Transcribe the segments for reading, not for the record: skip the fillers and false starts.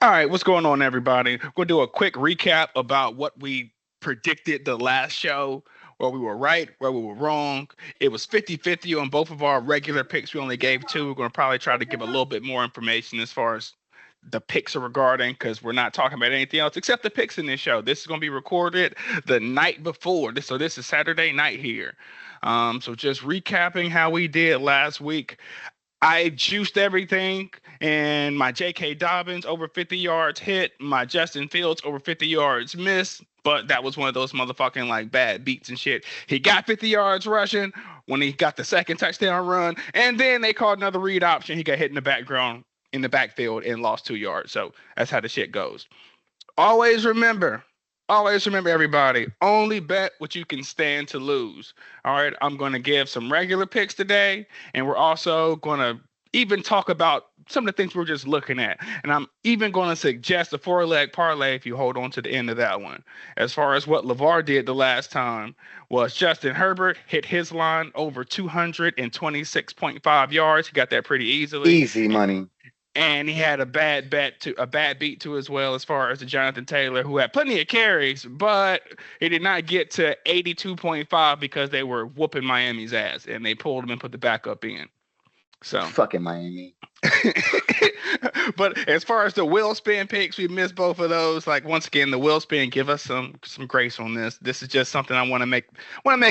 All right, what's going on, everybody? We'll do a quick recap about what we predicted the last show, where we were right, where we were wrong. It was 50-50 on both of our regular picks. We only gave two. We're going to probably try to give a little bit more information as far as the picks are regarding, because we're not talking about anything else except the picks in this show. This is going to be recorded the night before. So this is Saturday night here. So just recapping how we did last week. I juiced everything, and my J.K. Dobbins over 50 yards hit, my Justin Fields over 50 yards missed, but that was one of those motherfucking like bad beats and shit. He got 50 yards rushing when he got the second touchdown run, and then they called another read option. He got hit in the background in the backfield and lost 2 yards. So that's how the shit goes. Always remember, Always remember, everybody, only bet what you can stand to lose. All right, I'm going to give some regular picks today, and we're also going to even talk about some of the things we're just looking at. And I'm even going to suggest a 4-leg parlay if you hold on to the end of that one. As far as what LeVar did the last time was Justin Herbert hit his line over 226.5 yards. He got that pretty easily. Easy money. And he had a bad beat to as well, as far as the Jonathan Taylor, who had plenty of carries, but he did not get to 82.5 because they were whooping Miami's ass, and they pulled him and put the backup in. So fucking Miami. But as far as the wheel spin picks, we missed both of those. Like, once again, the wheel spin, give us some grace on this. This is just something I want to make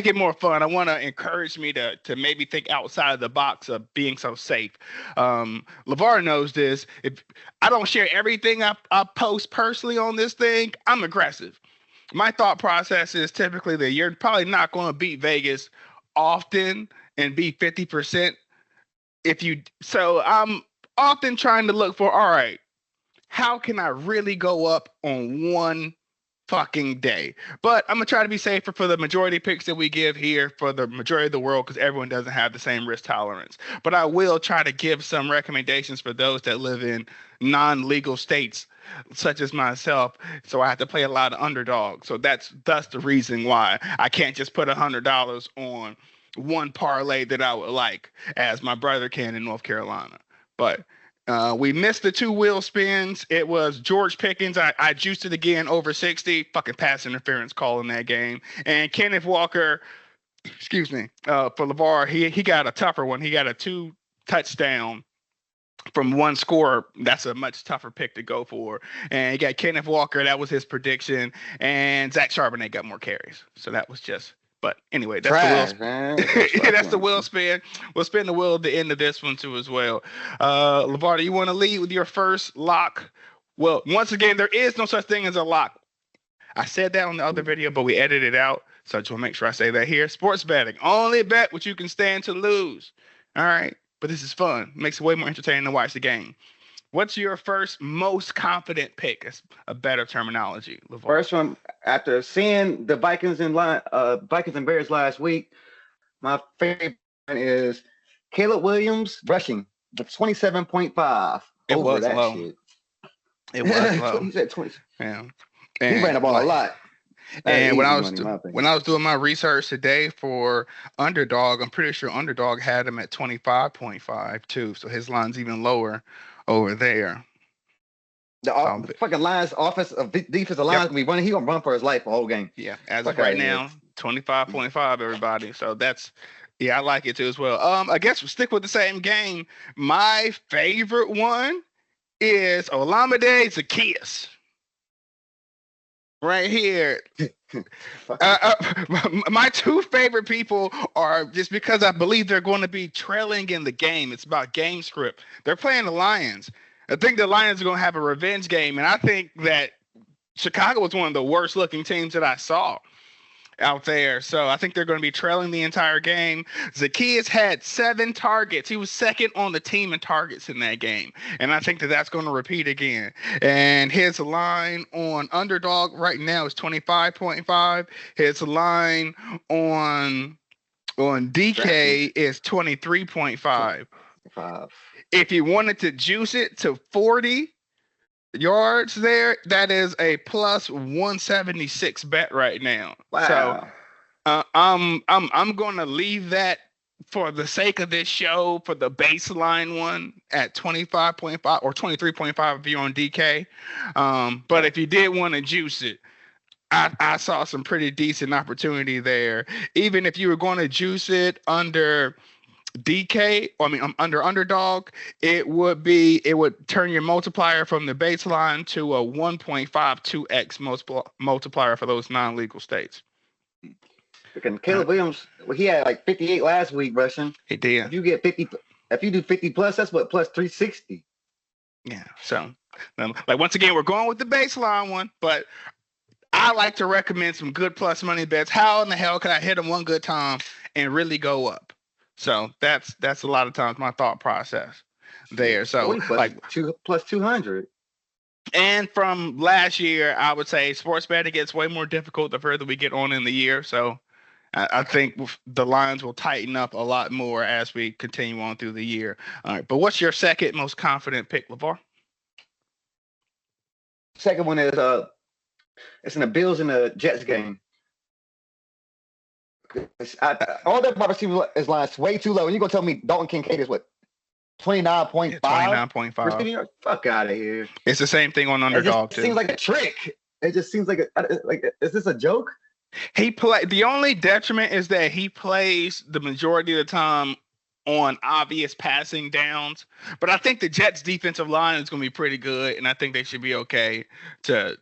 it more fun. I want to encourage me to maybe think outside of the box of being so safe. LeVar knows this. If I don't share everything I post personally on this thing, I'm aggressive. My thought process is typically that you're probably not going to beat Vegas often and be 50%. So I'm often trying to look for, all right, how can I really go up on one fucking day? But I'm going to try to be safer for the majority picks that we give here for the majority of the world, because everyone doesn't have the same risk tolerance. But I will try to give some recommendations for those that live in non-legal states, such as myself. So I have to play a lot of underdog. So that's the reason why I can't just put $100 on one parlay that I would like, as my brother can in North Carolina. But we missed the two wheel spins. It was George Pickens. I juiced it again over 60. Fucking pass interference call in that game. And Kenneth Walker, for LeVar, he got a tougher one. He got a 2 touchdown from one score. That's a much tougher pick to go for. And he got Kenneth Walker. That was his prediction. And Zach Charbonnet got more carries. So that was just... But anyway, that's the wheel spin. That's the wheel spin. We'll spin the wheel at the end of this one too as well. LeVar, do you want to lead with your first lock? Well, once again, there is no such thing as a lock. I said that on the other video, but we edited it out. So I just want to make sure I say that here. Sports betting. Only bet what you can stand to lose. All right. But this is fun. Makes it way more entertaining to watch the game. What's your first most confident pick? It's a better terminology, LeVar. First one, after seeing the Vikings and Bears last week, my favorite is Caleb Williams rushing the 27.5. It over was that low. Shit. It was low. He said 20. Yeah. He ran the ball a lot. And when I was doing my research today for Underdog, I'm pretty sure Underdog had him at 25.5 too. So his line's even lower over there. The fucking lines, defensive lines, yep. He gonna run for his life the whole game. Yeah, as of right now, 25.5, everybody. So that's, yeah, I like it too as well. I guess we'll stick with the same game. My favorite one is Olamide Zaccheaus. Right here. My two favorite people are, just because I believe they're going to be trailing in the game. It's about game script. They're playing the Lions. I think the Lions are going to have a revenge game, and I think that Chicago was one of the worst looking teams that I saw out there. So I think they're going to be trailing the entire game. Zaccheaus had 7 targets. He was second on the team in targets in that game. And I think that that's going to repeat again. And his line on Underdog right now is 25.5. His line on DK is 23.5. If you wanted to juice it to 40 yards there, that is a plus 176 bet right now. Wow. So I'm going to leave that for the sake of this show, for the baseline one at 25.5 or 23.5 if you're on DK. But if you did want to juice it, I saw some pretty decent opportunity there. Even if you were going to juice it under under Underdog, it would turn your multiplier from the baseline to a 1.52x multiplier for those non-legal states. Because Caleb Williams, he had like 58 last week rushing. He did. If you get 50, if you do 50 plus, that's what plus 360. Yeah. So, like once again, we're going with the baseline one, but I like to recommend some good plus money bets. How in the hell can I hit them one good time and really go up? So that's a lot of times my thought process there. So like plus 200. And from last year, I would say sports betting gets way more difficult the further we get on in the year. So I think the lines will tighten up a lot more as we continue on through the year. All right, but what's your second most confident pick, LeVar? Second one is it's in the Bills and the Jets game. All that wide receiver is lines way too low. And you're gonna tell me Dalton Kincaid is what 29.5? 29.5. Fuck out of here. It's the same thing on Underdog too. It seems like a trick. It just seems like is this a joke? The only detriment is that he plays the majority of the time on obvious passing downs. But I think the Jets defensive line is going to be pretty good, and I think they should be okay to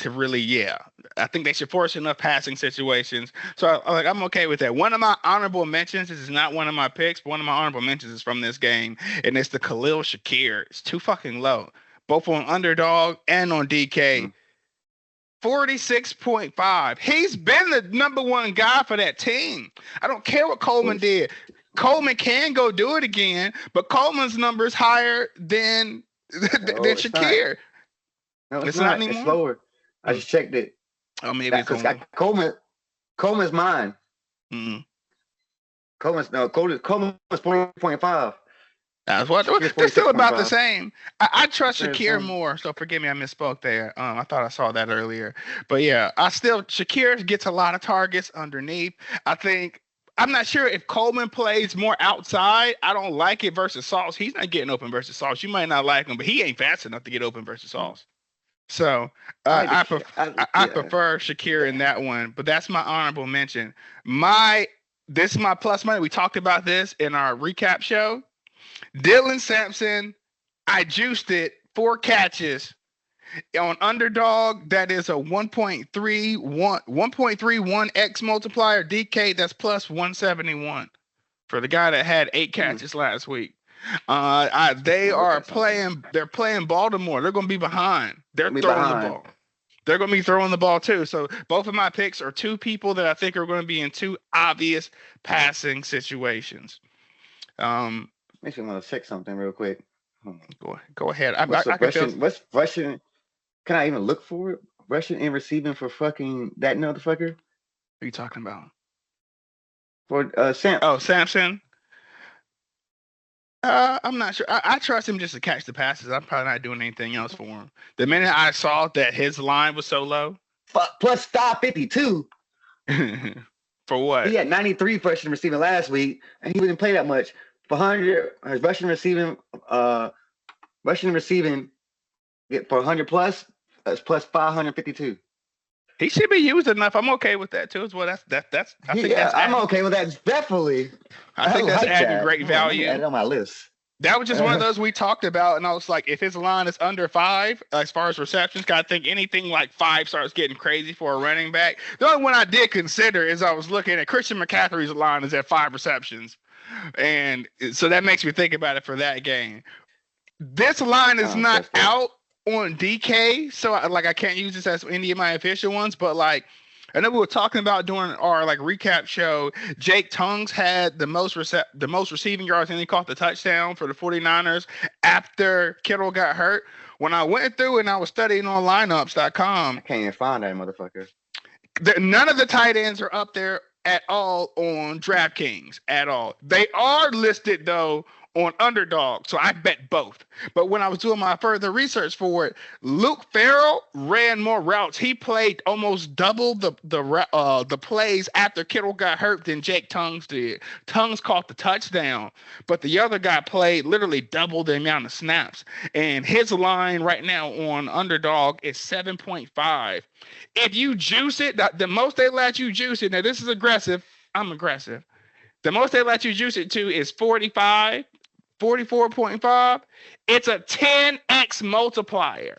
really, I think they should force enough passing situations. So I'm okay with that. One of my honorable mentions, this is not one of my picks, but one of my honorable mentions is from this game, and it's the Khalil Shakir. It's too fucking low, both on Underdog and on DK. 46.5. He's been the number one guy for that team. I don't care what Coleman did. Coleman can go do it again, but Coleman's number is higher than Shakir. No, it's not anymore. It's lower. I just checked it. Oh, maybe it's Coleman's mine. Mm-hmm. Coleman's 40.5. That's what they're still about the same. I trust Shakir more, so forgive me, I misspoke there. I thought I saw that earlier, but yeah, Shakir gets a lot of targets underneath. I'm not sure if Coleman plays more outside. I don't like it versus Sauce. He's not getting open versus Sauce. You might not like him, but he ain't fast enough to get open versus Sauce. So I prefer Shakir in that one, but that's my honorable mention. This is my plus money. We talked about this in our recap show. Dylan Sampson, I juiced it 4 catches on Underdog. That is a 1.31x multiplier. DK, that's plus 171 for the guy that had 8 catches last week. They're playing Baltimore. They're going to be behind. They're throwing the ball. They're going to be throwing the ball too. So both of my picks are 2 people that I think are going to be in 2 obvious passing situations. Makes me want to check something real quick. Go ahead. What's rushing? Can I even look for it? Rushing and receiving for fucking that motherfucker? What are you talking about? For Sampson. I'm not sure. I trust him just to catch the passes. I'm probably not doing anything else for him. The minute I saw that his line was so low, plus 552. For what? He had 93 rushing and receiving last week, and he didn't play that much. For 100, his rushing and receiving, for 100 plus, that's plus 552. He should be used enough. I'm okay with that too. As well, I'm okay with that. Definitely. I think that's adding great value. Add it on my list. That was just one of those we talked about, and I was like, if his line is under 5, as far as receptions, I think anything like 5 starts getting crazy for a running back. The only one I did consider is I was looking at Christian McCaffrey's line is at 5 receptions. And so that makes me think about it for that game. This line is not out on DK, so I can't use this as any of my official ones. But I know we were talking about during our recap show. Jake Tongues had the most receiving yards, and he caught the touchdown for the 49ers after Kittle got hurt. When I went through and I was studying on lineups.com, I can't even find that motherfucker. None of the tight ends are up there at all on DraftKings at all. They are listed though on Underdog. So I bet both. But when I was doing my further research for it, Luke Farrell ran more routes. He played almost double the plays after Kittle got hurt than Jake Tongues did. Tongues caught the touchdown, but the other guy played literally double the amount of snaps. And his line right now on Underdog is 7.5. If you juice it, the most they let you juice it. Now this is aggressive. I'm aggressive. The most they let you juice it to is 45. 44.5. It's a 10x multiplier.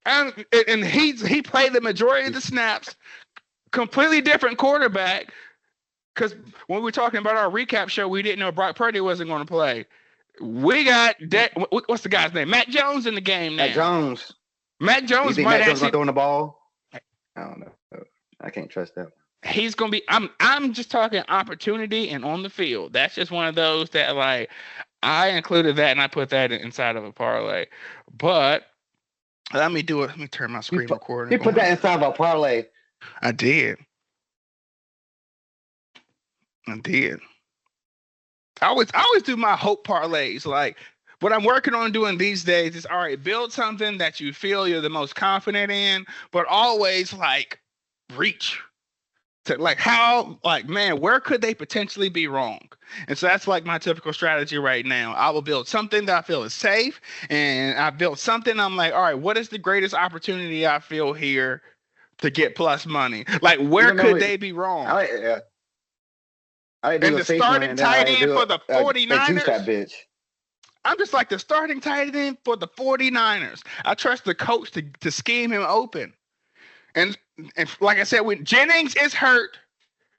And he played the majority of the snaps. Completely different quarterback. Because when we were talking about our recap show, we didn't know Brock Purdy wasn't going to play. We got what's the guy's name? Matt Jones in the game now. Matt Jones. Matt Jones you think might Matt Jones actually throwing the ball. I don't know. I can't trust that. He's gonna be. I'm just talking opportunity and on the field. That's just one of those that like I included that and I put that inside of a parlay. But let me do it. Let me turn my screen recording. You put that inside of a parlay. I did. I always do my hope parlays. Like what I'm working on doing these days is all right. Build something that you feel you're the most confident in, but always like reach. Like how, like, man, where could they potentially be wrong? And so that's like my typical strategy right now. I will build something that I feel is safe, and I built something I'm like, all right, what is the greatest opportunity I feel here to get plus money? Like, where could they be wrong? I and the starting tight end for the 49ers. That bitch. I'm just like the starting tight end for the 49ers. I trust the coach to scheme him open. And like I said, when Jennings is hurt,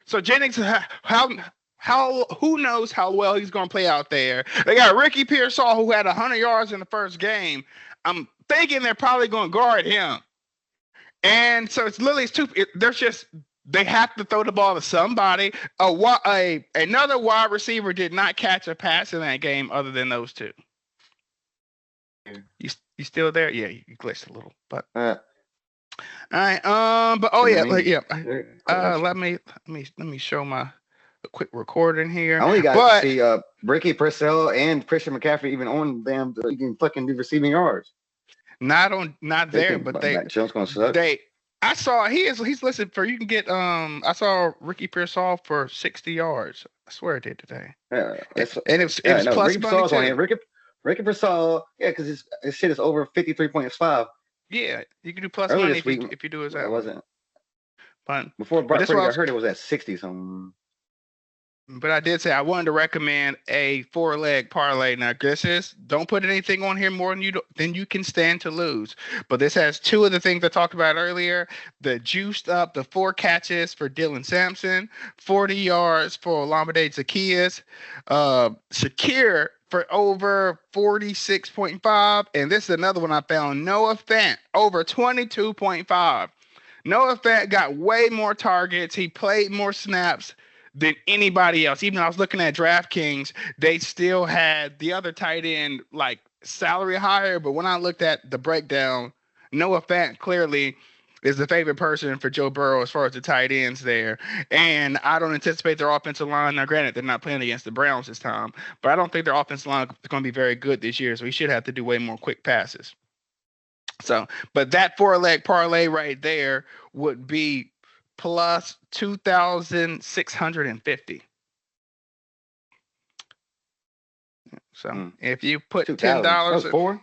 so Jennings, who knows how well he's going to play out there. They got Ricky Pearsall, who had 100 yards in the first game. I'm thinking they're probably going to guard him. And so it's literally they have to throw the ball to somebody. Another wide receiver did not catch a pass in that game other than those two. You still there? Yeah, you glitched a little, but. All right. But let me show my quick recording here. I only got to see Ricky Purcell and Christian McCaffrey even on them to even fucking do receiving yards. Not there, but Matt Jones gonna suck. I saw he's listed for you can get I saw Ricky Pearsall for 60 yards. I swear it did today. Yeah, it was plus Ricky Pearsall's on here. Ricky Pearsall, because his shit is over 53.5. Yeah, you can do plus money if you do it that way. Wasn't. But before Brock Purdy got hurt, it was at 60 something. But I did say I wanted to recommend a 4-leg parlay. Now, don't put anything on here more than you can stand to lose. But this has two of the things I talked about earlier. The juiced up, the 4 catches for Dylan Sampson, 40 yards for Olamide Zaccheaus, Shakir for over 46.5. And this is another one I found. Noah Fant over 22.5. Noah Fant got way more targets. He played more snaps than anybody else. Even though I was looking at DraftKings, they still had the other tight end like salary higher. But when I looked at the breakdown, Noah Fant clearly is the favorite person for Joe Burrow as far as the tight ends there. And I don't anticipate their offensive line. Now, granted, they're not playing against the Browns this time, but I don't think their offensive line is going to be very good this year. So he should have to do way more quick passes. So, but that 4-leg parlay right there would be plus 2,650. So if you put $10,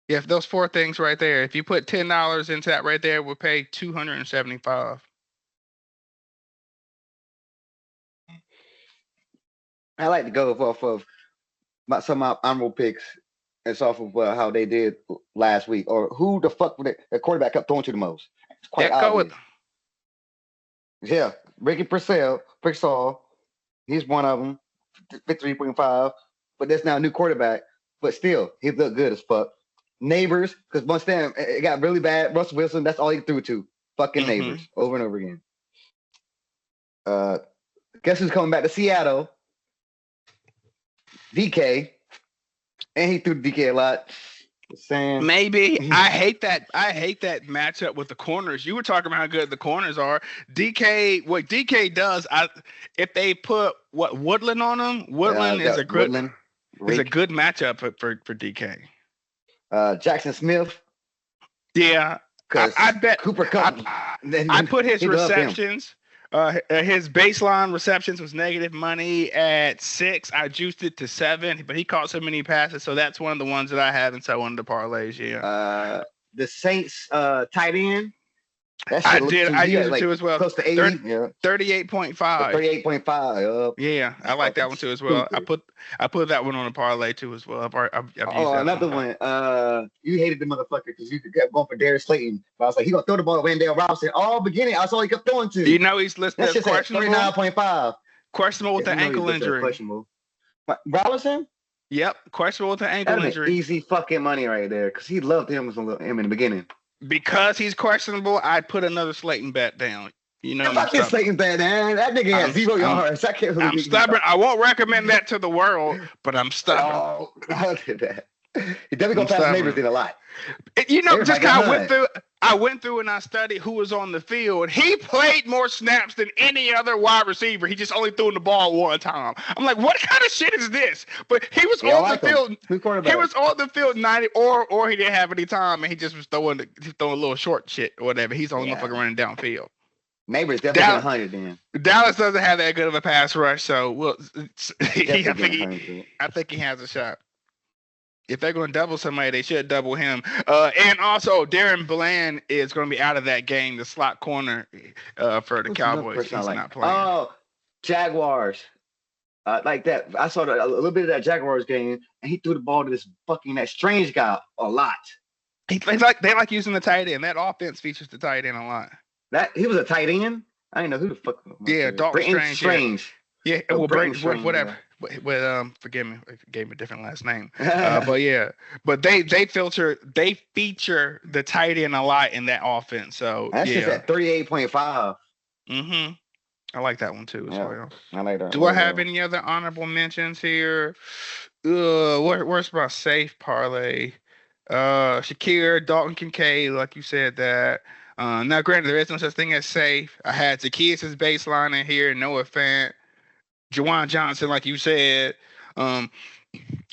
if those 4 things right there, if you put $10 into that right there, we'll pay $275. I like to go off of some of my honorable picks. It's off of how they did last week, or who the fuck the quarterback kept throwing to the most. It's quite obvious. Yeah, Ricky Purcell, he's one of them, 53.5. But that's now a new quarterback. But still, he looked good as fuck. Neighbors, because once then it got really bad. Russell Wilson, that's all he threw to. Fucking Neighbors, over and over again. Guess who's coming back to Seattle? DK. And he threw DK a lot. Saying maybe. I hate that matchup with the corners. You were talking about how good the corners are. What DK does, if they put Woodland on him, Woodland is a good matchup for DK. Jackson Smith. Yeah, I bet Cooper Kupp. I put his receptions. His baseline receptions was negative money at 6. I juiced it to 7, but he caught so many passes, so that's one of the ones that I have inside one of the parlays. Yeah. The Saints tight end. I did. I used it too as well. Close to 80. 38.5. 38.5. Yeah, I like that one too as well. I put that one on a parlay too as well. I've used another one. You hated the motherfucker because you kept going for Darius Slayton. But I was like, he gonna throw the ball to Wendell Robinson all beginning. That's all he kept throwing to. You know he's listed as questionable. 39.5. Questionable with the ankle injury. Questionable. Robinson? Yep, questionable with the ankle injury. Easy fucking money right there because he loved him in the beginning. Because he's questionable, I'd put another Slayton bet down. You know, I'm not Slayton bet, man. That nigga has 0 yards. I'm stubborn. I won't recommend that to the world, but I'm stubborn. Oh, I did that. He definitely gonna pass neighbors in a lot. Just kind of I went through and I studied who was on the field. He played more snaps than any other wide receiver. He just only threw the ball one time. I'm like, what kind of shit is this? But he was on the field. He was on the field 90, or he didn't have any time, and he just was throwing a little short shit or whatever. He's only motherfucking running downfield. Neighbors definitely 100 then. Dallas doesn't have that good of a pass rush, so I think he has a shot. If they're going to double somebody, they should double him. And also, Darren Bland is going to be out of that game, the slot corner for the Cowboys. He's not playing. Oh, Jaguars. Like that. I saw a little bit of that Jaguars game, and he threw the ball to that strange guy a lot. They like using the tight end. That offense features the tight end a lot. He was a tight end? I didn't know who the fuck. Yeah, Dalton Strange. Yeah, Strange, whatever. Yeah. But forgive me, I gave him a different last name. But they feature the tight end a lot in that offense. So that's just at 38.5. Mm-hmm. I like that one too as well. I like that. Do I have any other honorable mentions here? Where's my safe parlay? Shakir, Dalton Kincaid, like you said that. Now, granted, there is no such thing as safe. I had Zacchaeus' baseline in here, Noah Fant, Juwan Johnson, like you said. And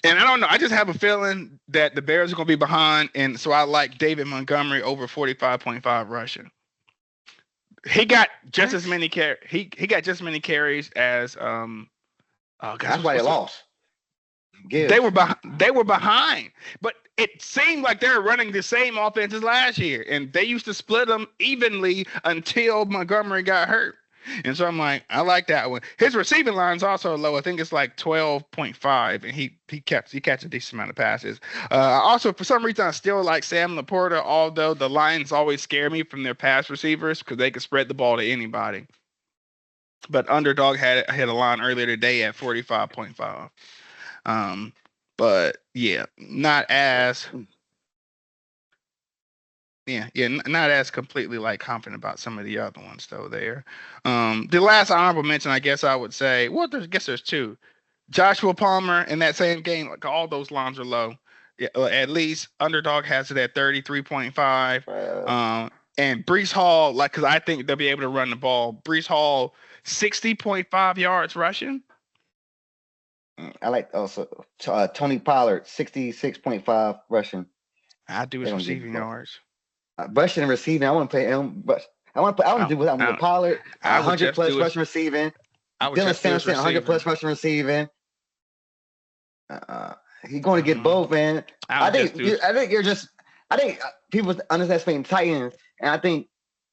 I don't know. I just have a feeling that the Bears are going to be behind, and so I like David Montgomery over 45.5 rushing. He got just as many He got just as many carries as that's why they lost. They were behind, but it seemed like they were running the same offenses last year, and they used to split them evenly until Montgomery got hurt. And so I'm like, I like that one. His receiving line's also low. I think it's like 12.5, and he catch a decent amount of passes. Also, for some reason, I still like Sam Laporta, although the Lions always scare me from their pass receivers because they can spread the ball to anybody. But Underdog had a line earlier today at 45.5. But yeah, not as completely like confident about some of the other ones though there. The last honorable mention, I guess I would say, there's two. Joshua Palmer in that same game, like all those lines are low. Yeah, at least Underdog has it at 33.5. And Breece Hall, because I think they'll be able to run the ball. Breece Hall, 60.5 yards rushing. I like also Tony Pollard, 66.5 rushing. I do his receiving yards. Rushing and receiving, I want to play him, but I want to do with Pollard, 100 plus rushing receiving. Dylan Sampson, 100 plus rushing receiving. He's going to get both, man. I think people underestimate Titans, and I think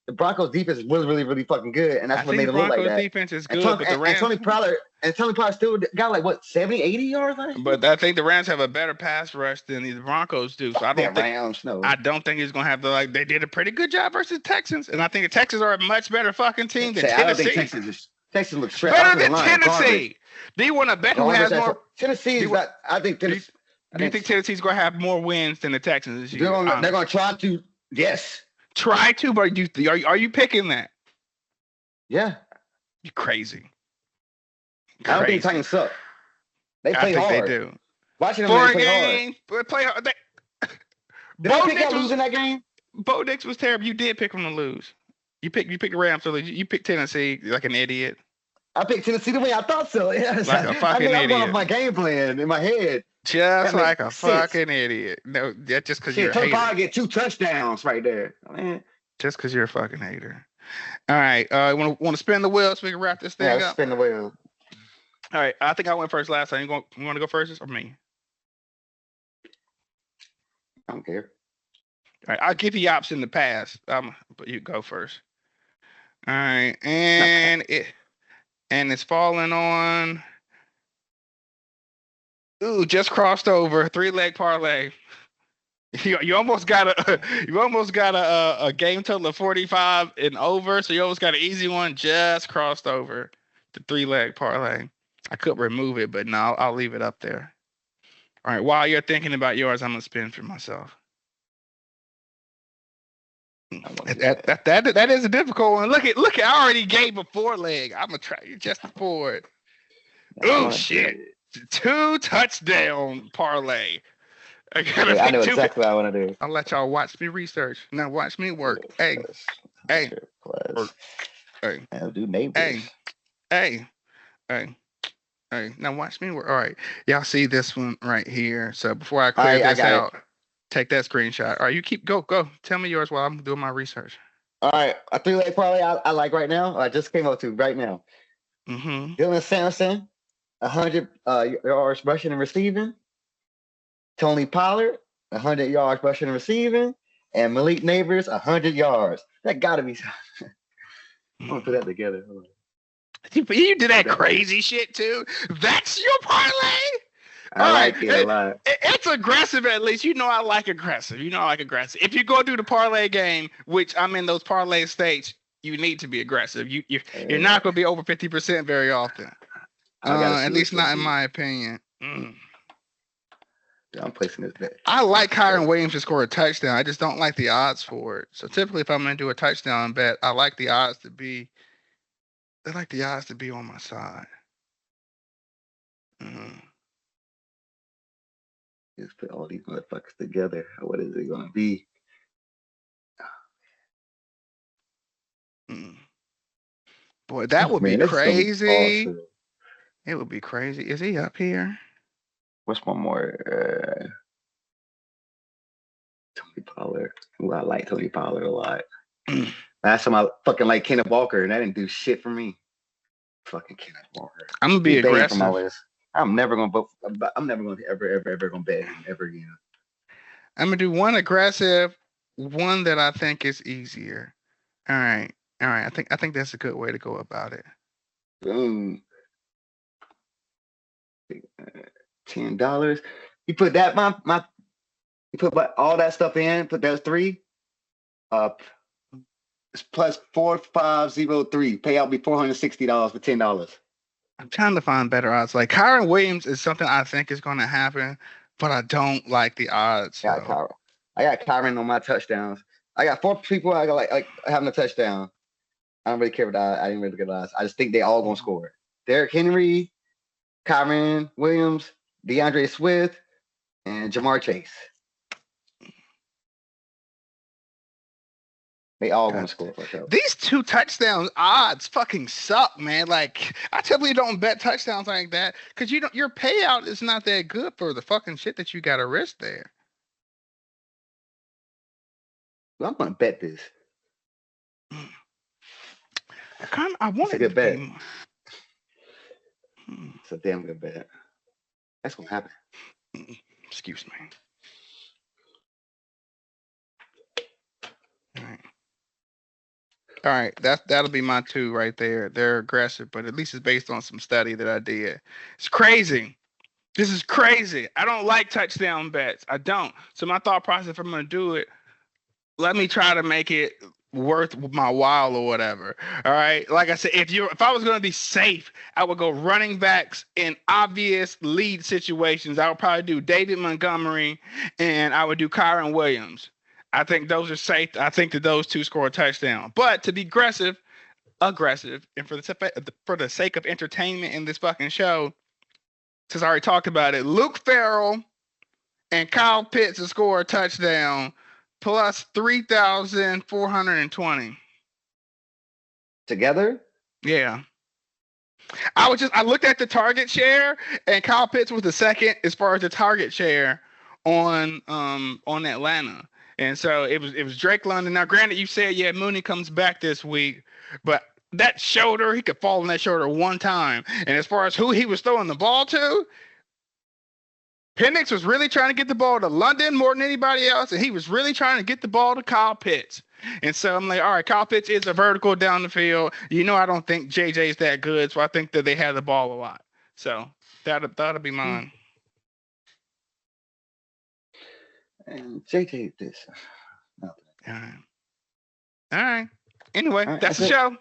the Broncos defense is really, really, really fucking good, and that's what made it look like that. Broncos defense is good, but the Rams... Tony Pollard still got 70, 80 yards on it? But I think the Rams have a better pass rush than the Broncos do. So I don't think he's gonna have they did a pretty good job versus Texans, and I think the Texans are a much better fucking team than Tennessee. I don't think Texas looks straight better than Tennessee. Do you want to bet who has more? Tennessee is not. I think Tennessee. Do you think Tennessee's gonna have more wins than the Texans this year? They're gonna try to. Yes. Try to, but are you picking that? Yeah. You're crazy. I don't think Titans suck. They play hard. They do. Watching them play hard. Play hard. Did I pick out losing that game? Bo Nix was terrible. You did pick him to lose. You picked the Rams to lose. You picked Tennessee like an idiot. I picked Tennessee the way I thought so. Yeah, like a fucking idiot. I'm going off my game plan in my head. Just like a fucking idiot. No, that's just because you're a hater. Tony get 2 touchdowns right there. Man. Just because you're a fucking hater. All right. Want to spin the wheel so we can wrap this thing up? Spin the wheel. All right. I think I went first last time. You want to go first or me? I don't care. All right. I'll give you option to pass. But you go first. All right. And it's falling on. Ooh, just crossed over 3-leg parlay. You almost got a game total of 45 and over, so you almost got an easy one. Just crossed over the 3-leg parlay. I could remove it, but no, I'll leave it up there. All right, while you're thinking about yours, I'm gonna spin for myself. That is a difficult one. Look, I already gave a 4-leg. I'm gonna try just for it. Oh shit! 2 touchdown parlay. I know exactly what I want to do. I'll let y'all watch me research. Now watch me work. Hey. Do neighbors. Hey. Now watch me work. All right. Y'all see this one right here. So before I clear this out, take that screenshot. All right, you go. Tell me yours while I'm doing my research. All right. A 3-leg parlay I like right now. I just came up to right now. Mm-hmm. Dylan Sampson, 100 yards rushing and receiving. Tony Pollard, 100 yards rushing and receiving, and Malik Neighbors, 100 yards. That gotta be. I'm gonna put that together. You did that crazy shit too. That's your parlay. I like it a lot. It's aggressive at least. I like aggressive. If you go do the parlay game, which I'm in those parlay states, you need to be aggressive. You're not gonna be over 50% very often. At least not in my opinion. I'm placing this bet. I like Kyron Williams to score a touchdown. I just don't like the odds for it. So typically, if I'm going to do a touchdown bet, I like the odds to be. I like the odds to be on my side. Just put all these motherfuckers together. What is it going to be? Boy, that would be crazy. Awesome. It would be crazy. Is he up here? What's one more? Tony Pollard. Ooh, I like Tony Pollard a lot. Last time I fucking like Kenneth Walker, and that didn't do shit for me. Fucking Kenneth Walker. I'm gonna be aggressive. From my list. I'm never gonna vote. I'm never gonna ever gonna bet him ever again. I'm gonna do one aggressive, one that I think is easier. All right. I think that's a good way to go about it. Boom. $10. You put that you put all that stuff in, put those 3 it's plus 4503. Payout be $460 for $10. I'm trying to find better odds. Like Kyron Williams is something I think is gonna happen, but I don't like the odds. I got Kyron on my touchdowns. I got 4 people I got like having a touchdown. I don't really care about I didn't really get odds. I just think they all gonna score. Derrick Henry, Kyron Williams, DeAndre Swift, and Jamar Chase. They all gonna score for sure. These 2 touchdowns odds fucking suck, man. Like I typically don't bet touchdowns like that because your payout is not that good for the fucking shit that you got to risk there. Well, I'm gonna bet this. I want a good bet. It's a damn good bet. That's gonna happen. Excuse me. All right. That'll be my 2 right there. They're aggressive, but at least it's based on some study that I did. It's crazy. This is crazy. I don't like touchdown bets. I don't. So my thought process, if I'm gonna do it, let me try to make it worth my while or whatever. All right. Like I said, if I was going to be safe, I would go running backs in obvious lead situations. I would probably do David Montgomery and I would do Kyron Williams. I think those are safe. I think that those 2 score a touchdown. But to be aggressive, and for the sake of entertainment in this fucking show, since I already talked about it, Luke Farrell and Kyle Pitts to score a touchdown plus 3,420. Together? Yeah. I looked at the target share, and Kyle Pitts was the second as far as the target share on Atlanta. And so it was Drake London. Now, granted, you said Mooney comes back this week, but that shoulder, he could fall on that shoulder one time. And as far as who he was throwing the ball to, Penix was really trying to get the ball to London more than anybody else, and he was really trying to get the ball to Kyle Pitts. And so I'm like, all right, Kyle Pitts is a vertical down the field. I don't think JJ's that good, so I think that they had the ball a lot. So that'll be mine. And JJ this. All right. Anyway, that's the show.